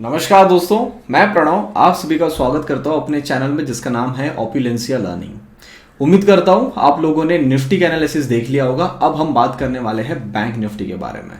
नमस्कार दोस्तों, मैं प्रणव आप सभी का स्वागत करता हूं अपने चैनल में जिसका नाम है ओपुलेंसिया लर्निंग। उम्मीद करता हूं आप लोगों ने निफ्टी का एनालिसिस देख लिया होगा। अब हम बात करने वाले हैं बैंक निफ्टी के बारे में।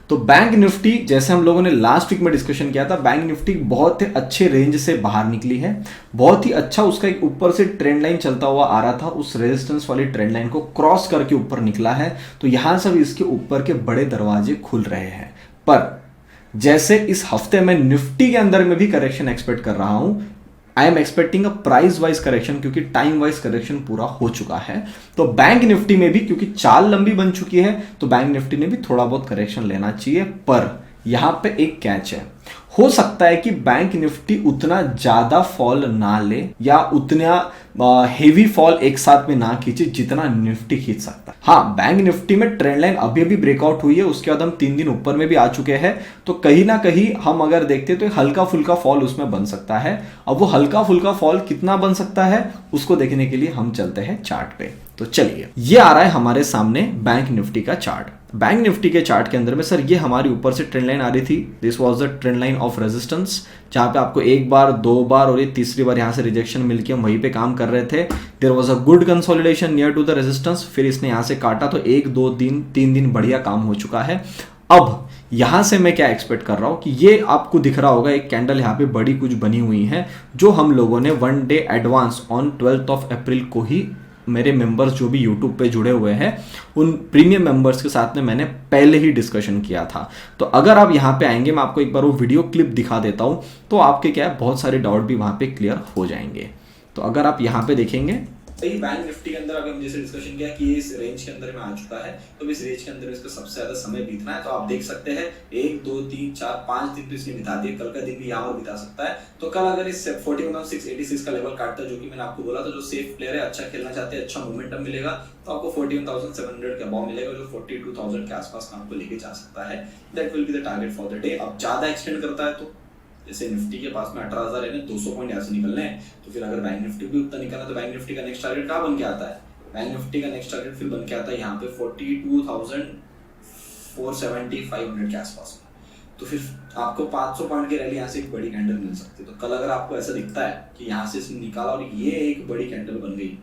तो बैंक निफ्टी जैसे हम लोगों ने लास्ट वीक में डिस्कशन किया था, बैंक निफ्टी बहुत ही अच्छे रेंज से बाहर निकली है। बहुत ही अच्छा उसका एक ऊपर से ट्रेंड लाइन चलता हुआ आ रहा था, उस रेजिस्टेंस वाली ट्रेंड लाइन को क्रॉस करके ऊपर निकला है। तो यहां से भी इसके ऊपर के बड़े दरवाजे खुल रहे हैं। पर जैसे इस हफ्ते में निफ्टी के अंदर में भी करेक्शन एक्सपेक्ट कर रहा हूं, आई am expecting a price wise correction, क्योंकि टाइम वाइज करेक्शन पूरा हो चुका है। तो बैंक निफ्टी में भी क्योंकि चाल लंबी बन चुकी है, तो बैंक निफ्टी ने भी थोड़ा बहुत करेक्शन लेना चाहिए। पर यहां पे एक कैच है, हो सकता है कि बैंक निफ्टी उतना ज्यादा फॉल ना ले या उतना हेवी फॉल एक साथ में ना खींचे जितना निफ्टी खींच सकता है। हाँ, बैंक निफ्टी में ट्रेंड लाइन अभी अभी ब्रेकआउट हुई है, उसके बाद हम 3 दिन ऊपर में भी आ चुके हैं। तो कहीं ना कहीं हम अगर देखते तो हल्का फुल्का फॉल उसमें बन सकता है। अब वो हल्का फुल्का फॉल कितना बन सकता है उसको देखने के लिए हम चलते हैं चार्ट पे। तो चलिए, ये आ रहा है हमारे सामने बैंक निफ्टी का चार्ट। बैंक निफ्टी के चार्ट के अंदर में सर ये हमारी ऊपर से ट्रेंड लाइन आ रही थी, this was the trend line of resistance, जहां पे आपको एक बार, दो बार और ये तीसरी बार यहां से रिजेक्शन मिलके हम वहीं पे काम कर रहे थे। There was a good consolidation near to the resistance, फिर इसने यहां से काटा तो 1 2 दिन 3 दिन बढ़िया काम हो चुका है। अब यहां से मैं क्या एक्सपेक्ट कर रहा हूं कि ये आपको दिख रहा होगा एक कैंडल यहां पे बड़ी कुछ बनी हुई है, जो हम लोगों ने 1 डे एडवांस ऑन 12 अप्रैल को ही मेरे मेंबर्स जो भी यूट्यूब पे जुड़े हुए हैं उन प्रीमियम मेंबर्स के साथ में मैंने पहले ही डिस्कशन किया था। तो अगर आप यहाँ पे आएंगे, मैं आपको एक बार वो वीडियो क्लिप दिखा देता हूँ, तो आपके क्या है बहुत सारे डाउट भी वहां पे क्लियर हो जाएंगे। तो अगर आप यहाँ पे देखेंगे, बैंक निफ्टी के अंदर अभी हम जैसे डिस्कशन किया कि इस रेंज के अंदर में आ चुका है, तो इस रेंज के अंदर इसका सबसे ज्यादा समय बीतना है। तो आप देख सकते हैं 1 2 3 4 5 दिन तो इसने बिता दिए, कल का दिन भी यहाँ और बिता सकता है। तो कल अगर इस 41,686 का लेवल काटता है, जो कि मैंने आपको बोला था, जो सेफ प्लेयर है, अच्छा खेलना चाहते हैं, अच्छा मोमेंटम मिलेगा, तो आपको 41,700 के अबाव मिलेगा, जो 42,000 के आसपास आपको लेके जा सकता है। That will be the target for the day. अब ज्यादा एक्सटेंड करता है तो जैसे निफ्टी के पास में 18,000 है, 200 पॉइंट यहाँ से निकलने हैं, तो फिर अगर बैंक निफ्टी भी उतना निकलना, तो बैंक निफ्टी का नेक्स्ट टारगेट क्या बन के आता है? बैंक निफ्टी का नेक्स्ट टारगेट फिर बन के आता है यहाँ पे 42,470-500 के आसपास में। तो फिर आपको 500 पॉइंट की रैली यहाँ से एक बड़ी कैंडल मिल सकती है। तो कल अगर आपको ऐसा दिखता है कि यहाँ से इसने निकाला और ये एक बड़ी कैंडल बन गई,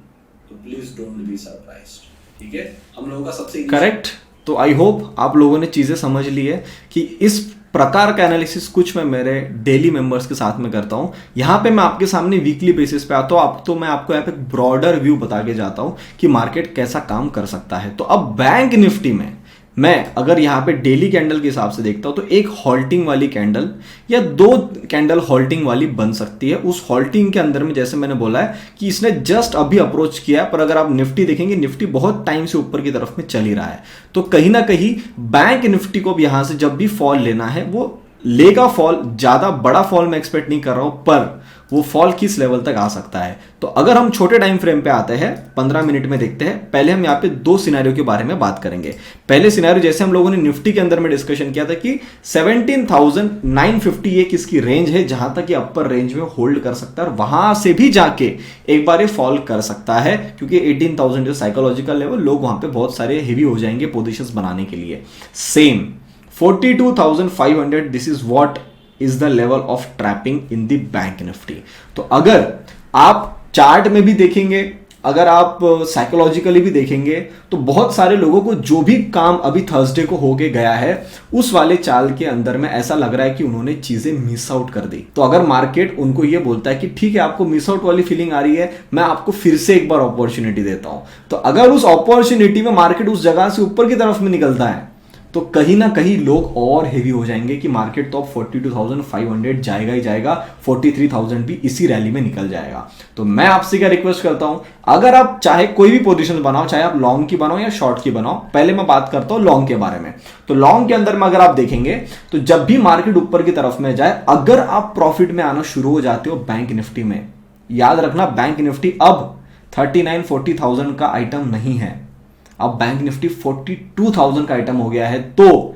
तो प्लीज डोंट बी सरप्राइज्ड। ठीक है, हम लोगों का सबसे करेक्ट। तो आई होप आप लोगों ने चीजें समझ ली है कि इस प्रकार का एनालिसिस कुछ मैं मेरे डेली मेंबर्स के साथ में करता हूं। यहां पे मैं आपके सामने वीकली बेसिस पे आता हूं, अब तो मैं आपको यहाँ पे ब्रॉडर व्यू बता के जाता हूं कि मार्केट कैसा काम कर सकता है। तो अब बैंक निफ्टी में मैं अगर यहाँ पे डेली कैंडल के हिसाब से देखता हूं, तो एक हॉल्टिंग वाली कैंडल या 2 कैंडल हॉल्टिंग वाली बन सकती है। उस हॉल्टिंग के अंदर में जैसे मैंने बोला है कि इसने जस्ट अभी अप्रोच किया है, पर अगर आप निफ्टी देखेंगे, निफ्टी बहुत टाइम से ऊपर की तरफ में चल ही रहा है। तो कहीं ना कहीं बैंक निफ्टी को भी यहां से जब भी फॉल लेना है वो लेगा फॉल। ज्यादा बड़ा फॉल मैं एक्सपेक्ट नहीं कर रहा हूं, पर वो फॉल किस लेवल तक आ सकता है। तो अगर हम छोटे टाइम फ्रेम पे आते हैं, 15 मिनट में देखते हैं। पहले हम यहाँ पे 2 सिनेरियो के बारे में बात करेंगे। पहले सिनेरियो जैसे हम लोगों ने निफ्टी के अंदर में डिस्कशन किया था कि 17,950 ये किसकी रेंज है, जहां तक ये अपर रेंज में होल्ड कर सकता है और वहां से भी जाके एक बार ये फॉल कर सकता है, क्योंकि 18,000 जो साइकोलॉजिकल लेवल, लोग वहां पे बहुत सारे हेवी हो जाएंगे पोजिशन बनाने के लिए। Same 42,500, this is what is the level of trapping in the bank Nifty. तो अगर आप चार्ट में भी देखेंगे, अगर आप साइकोलॉजिकली भी देखेंगे, तो बहुत सारे लोगों को जो भी काम अभी थर्सडे को होके गया है, उस वाले चाल के अंदर में ऐसा लग रहा है कि उन्होंने चीजें मिस आउट कर दी। तो अगर मार्केट उनको ये बोलता है कि ठीक है, आपको मिस आउट वाली फीलिंग आ रही है, मैं आपको फिर से एक बार अपॉर्चुनिटी देता हूं, तो अगर उस अपॉर्चुनिटी में मार्केट उस जगह से ऊपर की तरफ में निकलता है, तो कहीं ना कहीं लोग और हेवी हो जाएंगे कि मार्केट तो अब 42,500 जाएगा ही जाएगा, 43,000 भी इसी रैली में निकल जाएगा। तो मैं आपसे क्या रिक्वेस्ट करता हूं, अगर आप चाहे कोई भी पोजीशन बनाओ, चाहे आप लॉन्ग की बनाओ या शॉर्ट की बनाओ, पहले मैं बात करता हूं लॉन्ग के बारे में। तो लॉन्ग के अंदर में अगर आप देखेंगे, तो जब भी मार्केट ऊपर की तरफ में जाए, अगर आप प्रॉफिट में आना शुरू हो जाते हो बैंक निफ्टी में, याद रखना बैंक निफ्टी अब 39-40,000 का आइटम नहीं है, अब बैंक निफ्टी 42,000 का आइटम हो गया है। तो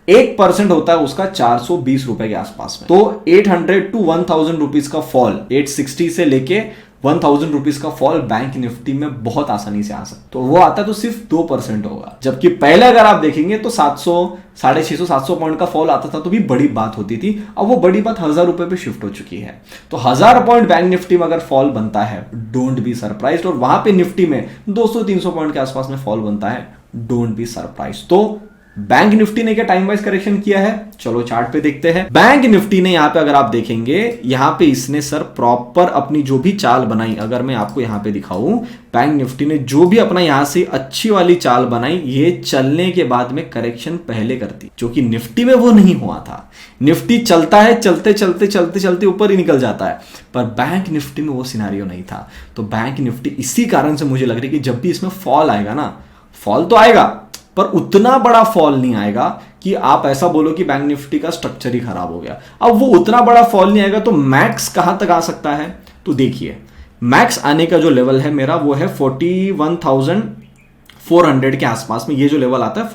1% होता है उसका 420 रुपए के आसपास में। तो 800 to 1,000 रुपीज का फॉल 860 से लेके 1000 रुपीज का फॉल बैंक निफ्टी में बहुत आसानी से आ सकता, तो वो आता तो सिर्फ 2% होगा। जबकि पहले अगर आप देखेंगे तो 700, 650, 700 पॉइंट का फॉल आता था तो भी बड़ी बात होती थी। अब वो बड़ी बात 1000 रुपए पे शिफ्ट हो चुकी है। तो 1000 पॉइंट बैंक निफ्टी में अगर फॉल बनता है, डोंट बी सरप्राइज्ड। और वहां पे निफ्टी में 200-300 पॉइंट के आसपास में फॉल बनता है, डोंट बी सरप्राइज्ड। तो बैंक निफ्टी ने क्या टाइम वाइज करेक्शन किया है, चलो चार्ट पे देखते हैं। बैंक निफ्टी ने यहां पे अगर आप देखेंगे, यहां पे इसने सर प्रॉपर अपनी जो भी चाल बनाई, अगर मैं आपको यहां पे दिखाऊं, बैंक निफ्टी ने जो भी अपना यहां से अच्छी वाली चाल बनाई, ये चलने के बाद में करेक्शन पहले करती, जो कि निफ्टी में वो नहीं हुआ था। निफ्टी चलता है, चलते चलते चलते चलते ऊपर ही निकल जाता है, पर बैंक निफ्टी में वो सिनेरियो नहीं था। तो बैंक निफ्टी इसी कारण से मुझे लग रहा है कि जब भी इसमें फॉल आएगा ना, फॉल तो आएगा पर उतना बड़ा फॉल नहीं आएगा कि आप ऐसा बोलो कि बैंक निफ्टी का स्ट्रक्चर ही खराब हो गया। अब वो उतना बड़ा फॉल नहीं आएगा तो मैक्स कहां तक आ सकता है, तो देखिए मैक्स आने का जो लेवल है मेरा वो है 41,400 के आसपास में। ये जो लेवल आता है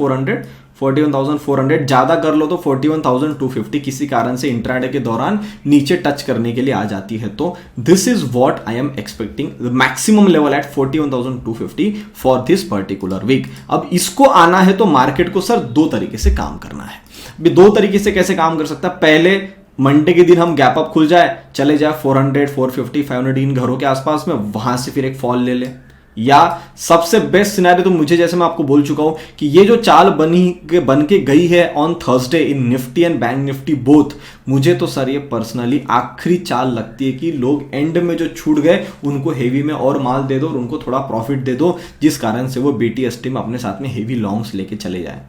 41,400, ज्यादा कर लो तो 41,250 किसी कारण से इंट्राडे के दौरान नीचे टच करने के लिए आ जाती है। तो this is what I am expecting, the maximum level at 41,250 for this particular week. अब इसको आना है तो मार्केट को सर दो तरीके से काम करना है। अभी दो तरीके से कैसे काम कर सकता है, पहले मंडे के दिन हम गैप अप खुल जाए, चले जाए 400, 450, 500 इन घरों के आसपास में, वहां से फिर एक फॉल ले ले। या सबसे बेस्ट सिनेरियो तो मुझे, जैसे मैं आपको बोल चुका हूं कि ये जो चाल बन के गई है on Thursday in Nifty and bank Nifty both, मुझे तो सर ये पर्सनली आखिरी चाल लगती है कि लोग एंड में जो छूट गए उनको हेवी में और माल दे दो और उनको थोड़ा प्रॉफिट दे दो, जिस कारण से वो BTST में अपने साथ में हेवी लॉन्ग्स लेके चले जाए।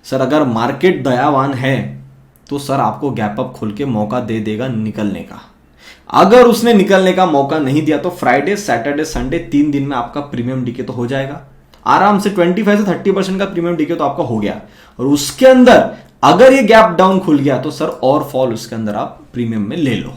सर अगर मार्केट दयावान है तो सर आपको गैप अप खुल के मौका दे देगा निकलने का। अगर उसने निकलने का मौका नहीं दिया तो फ्राइडे, सैटरडे, संडे 3 दिन में आपका प्रीमियम डीके तो हो जाएगा आराम से। 25 से 30% का प्रीमियम डीके तो आपका हो गया। और उसके अंदर अगर ये गैप डाउन खुल गया तो सर और फॉल उसके अंदर आप प्रीमियम में ले लो।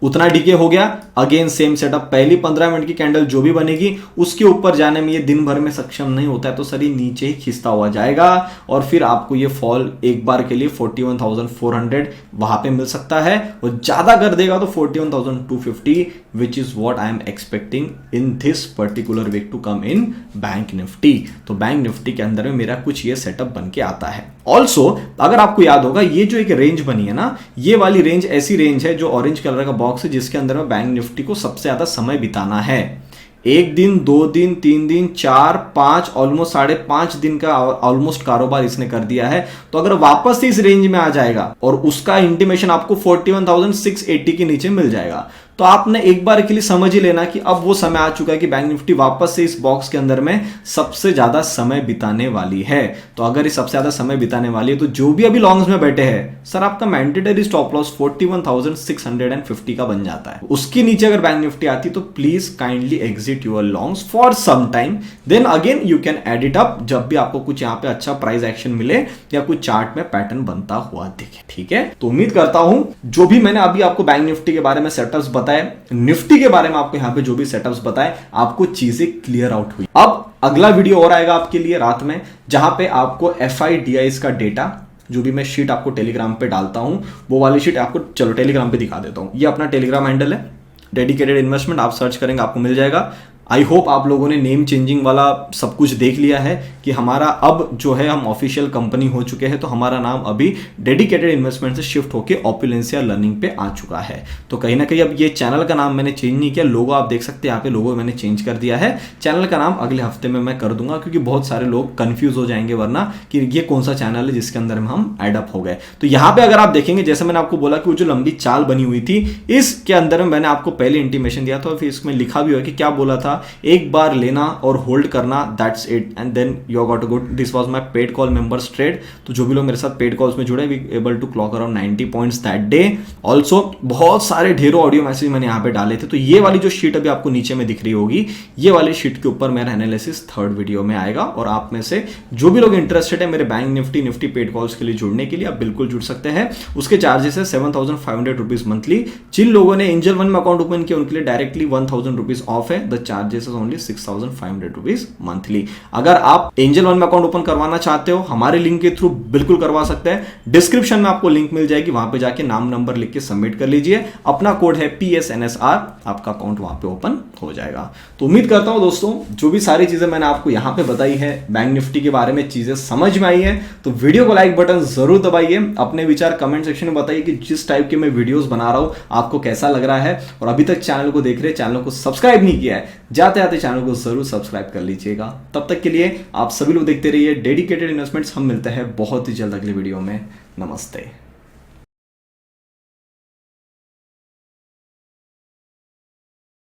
उतना डीके हो गया, अगेन सेम सेटअप, पहली 15 मिनट की कैंडल जो भी बनेगी उसके ऊपर जाने में ये दिन भर में सक्षम नहीं होता है तो सर ये नीचे ही खिंचता हुआ जाएगा और फिर आपको ये फॉल एक बार के लिए 41,400 वहां पे मिल सकता है। और ज्यादा कर देगा तो 41,250, which is what I am expecting in this particular week to come in Bank Nifty. तो बैंक निफ्टी के अंदर में मेरा कुछ ये सेटअप बन के आता है। ऑल्सो अगर आपको याद होगा, ये जो एक रेंज बनी है ना, ये वाली रेंज ऐसी रेंज है जो ऑरेंज कलर का बॉक्स है, जिसके अंदर में बैंक निफ्टी को सबसे ज्यादा समय बिताना है। 1 दिन, 2 दिन, 3 दिन, 4, 5, ऑलमोस्ट 5.5 दिन का ऑलमोस्ट कारोबार इसने कर दिया है। तो अगर वापस से इस रेंज में आ जाएगा और उसका इंटीमेशन आपको 41,680 के नीचे मिल जाएगा, तो आपने एक बार के लिए समझ ही लेना कि अब वो समय आ चुका है कि बैंक निफ्टी वापस से इस बॉक्स के अंदर में सबसे ज्यादा समय बिताने वाली है। तो अगर ये सबसे ज्यादा समय बिताने वाली है तो जो भी अभी लॉन्ग्स में बैठे हैं सर, आपका मैंडेटरी स्टॉप लॉस 41,650 का बन जाता है। उसके नीचे अगर बैंक निफ्टी आती तो please kindly exit your longs for some time, then again you can add it up जब भी आपको कुछ यहाँ पे अच्छा प्राइस एक्शन मिले या कुछ चार्ट में पैटर्न बनता हुआ दिखे। ठीक है, तो उम्मीद करता हूं जो भी मैंने अभी आपको बैंक निफ्टी के बारे में सेटअप्स बताए, निफ्टी के बारे में आपको यहां पे जो भी सेटअप्स बताए, आपको चीजें क्लियर आउट हुई। अब अगला वीडियो और आएगा आपके लिए रात में, जहां पे आपको FIDIs का डेटा, जो भी मैं शीट आपको टेलीग्राम पे डालता हूं, वो वाली शीट आपको चलो टेलीग्राम पे दिखा देता हूं। ये अपना टेलीग्राम हैंडल है, डेडिकेटेड इन्वेस्टमेंट, आप सर्च करेंगे आपको मिल जाएगा। आई होप आप लोगों ने नेम चेंजिंग वाला सब कुछ देख लिया है कि हमारा अब जो है हम ऑफिशियल कंपनी हो चुके हैं, तो हमारा नाम अभी डेडिकेटेड इन्वेस्टमेंट से शिफ्ट होके ओपुलेंसिया लर्निंग पे आ चुका है। तो कहीं ना कहीं अब ये चैनल का नाम मैंने चेंज नहीं किया, लोगो आप देख सकते हैं यहाँ पे, लोगो मैंने चेंज कर दिया है। चैनल का नाम अगले हफ्ते में मैं कर दूंगा, क्योंकि बहुत सारे लोग कंफ्यूज हो जाएंगे वरना कि ये कौन सा चैनल है जिसके अंदर हम एडअप हो गए। तो यहाँ पे अगर आप देखेंगे, जैसे मैंने आपको बोला कि वो जो लंबी चाल बनी हुई थी, इसके अंदर में मैंने आपको पहले इंटीमेशन दिया था, फिर इसमें लिखा भी हुआ कि क्या बोला था, एक बार लेना और होल्ड करना, that's it, and then you got to good. This was my paid call members trade. तो जो भी लोग मेरे साथ पेड कॉल्स में जुड़े, we able to clock around 90 points that day. Also बहुत सारे ढेरों ऑडियो मैसेज मैंने यहाँ पे डाले थे। तो ये वाली जो शीट अभी आपको नीचे में दिख रही होगी, ये वाली शीट के ऊपर मेरा एनालिसिस 3rd वीडियो में आएगा। और आप में से जो भी लोग इंटरेस्टेड है मेरे बैंक निफ्टी पेड कॉल्स के लिए जुड़ने के लिए, आप बिल्कुल जुड़ सकते हैं। उसके चार्जेस है 7,500 रुपीज मंथली। जिन लोगों ने एंजल वन में अकाउंट ओपन किया उनके लिए डायरेक्टली 1,000 रुपीज ऑफ है। The charges is only 6,500 rupees monthly. अगर आप एंजल वन में अकाउंट ओपन करवाना चाहते हो हमारे लिंक के थ्रू बिल्कुल करवा सकते हैं। डिस्क्रिप्शन में आपको लिंक मिल जाएगी, वहां पे जाके नाम नंबर लिख के सबमिट कर लीजिए, अपना कोड है PSNSR, आपका अकाउंट वहां पे ओपन हो जाएगा। तो उम्मीद करता हूं दोस्तों जो भी सारी चीजें मैंने आपको यहां पे बताई है बैंक निफ्टी के बारे में चीजें समझ में आई है, तो वीडियो को लाइक बटन जरूर दबाइए, अपने विचार कमेंट सेक्शन में बताइए कि जिस टाइप के मैं वीडियोस बना रहा हूं आपको कैसा लग रहा है। और अभी तक चैनल को देख रहे, चैनल को सब्सक्राइब नहीं किया है, जाते आते चैनल को जरूर सब्सक्राइब कर लीजिएगा। तब तक के लिए आप सभी लोग देखते रहिए डेडिकेटेड इन्वेस्टमेंट्स। हम मिलते हैं बहुत ही जल्द अगले वीडियो में। नमस्ते।